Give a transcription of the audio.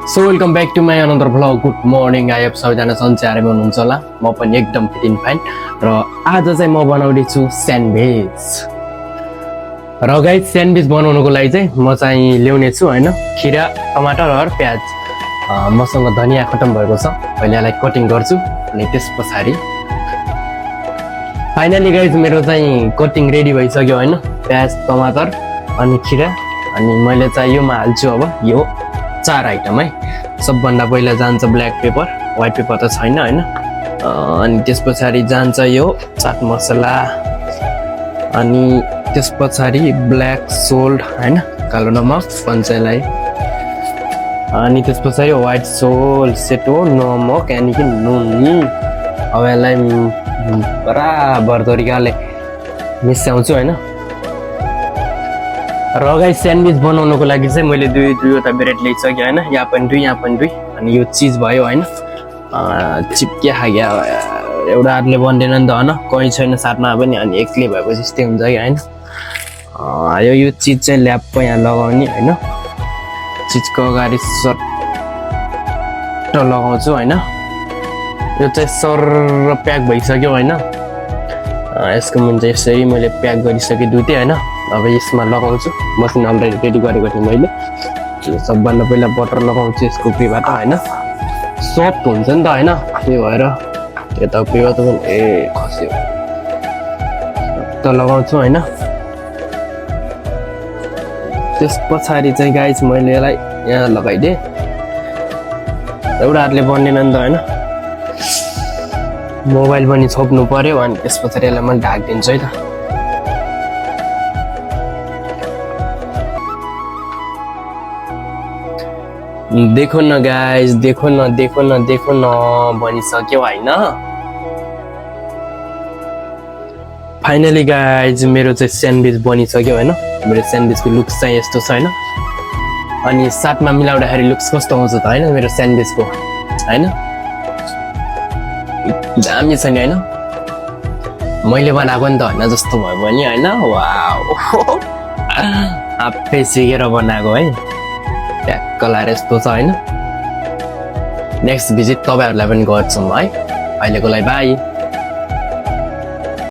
so welcome back to my another vlog good morning आई एफ सबैजना सन्चै आरामै हुनुहुन्छ होला म पनि एकदम फिट इन फाइन र आज चाहिँ म बनाउँदैछु स्यान्डविच र गाइस स्यान्डविच बनाउनुको लागि चाहिँ म चाहिँ ल्याउने छु हैन खिरा टमाटर र प्याज मसँग धनिया खतम भएको छ अहिले यसलाई कटिङ गर्छु अनि त्यसपछि फाइनली गाइस मेरो चाहिँ कटिङ रेडी भइसक्यो हैन प्याज टमाटर अनि खिरा अनि मैले चाहिँ योमा हाल्छु अब यो 4 आइटम है सबभन्दा पहिला जान्छ ब्ल्याक पेपर व्हाइट पेपर त छैन हैन अनि त्यसपछि जान्छ यो चाट मसला अनि त्यसपछि ब्ल्याक सोल्ट हैन कालो नमक पञ्चलाई अनि त्यसपछि व्हाइट सोल्ट सेतो नमक यानी कि नुन अब यसलाई बराबर तरिकाले मिसाउँछु हैन र गाइस स्यान्डविच बनाउनको लागि चाहिँ मैले दुईवटा ब्रेड ल्याइसकेँ हैन यहाँ पनि दुई अनि यो चिज भयो हैन चिप्के खाग्या एउटा हातले बन्दैन नि त हैन कहीँ छैन साथमा पनि अनि एक्लै भएपछि यस्तै हुन्छ कि हैन यो चिज चाहिँ ल्याप्प यहाँ लगाउने हैन चिजको अगाडि सट्ट लगाउँछु हैन यो चाहिँ सर प्याक भइसक्यो हैन यसको मुनि चाहिँ यसरी मैले प्याक गरिसकेँ दुईटै हैन अब यसमा लगाउँछु मसिन अलरेडी रेडी गरेको थिएँ मैले सबभन्दा पहिला बटर लगाउँछु यसको पेबाट हैन सफ्ट हुन्छ नि त हैन त्यही भएर यता पेबाट पनि खस्यो त लगाउँछु हैन त्यसपछि चाहिँ गाइस मैले यसलाई यहाँ लगाइदिएँ एउटा हातले बन्दैन नि त हैन मोबाइल पनि छोप्नु पर्यो अनि त्यसपछि यसलाई म ढाकिदिन्छु है त देखो न गाइस देखो न बनिसक्यो हैन फाइनली गाइस मेरो चाहिँ स्यान्डविच बनिसक्यो हैन मेरो स्यान्डविचको लुक्स चाहिँ यस्तो छ हैन अनि साथमा मिलाउँदाखेरि लुक्स कस्तो आउँछ त हैन मेरो स्यान्डविचको हैन दामी छ नि हैन मैले बनाएको नि त हैन जस्तो भयो भने हैन वाउ आफै सिकेर बनाएको है कलर यस्तो छ हैन नेक्स्ट भिजिट तपाईहरुलाई पनि गर्छौँ है अहिलेको लागि बाइ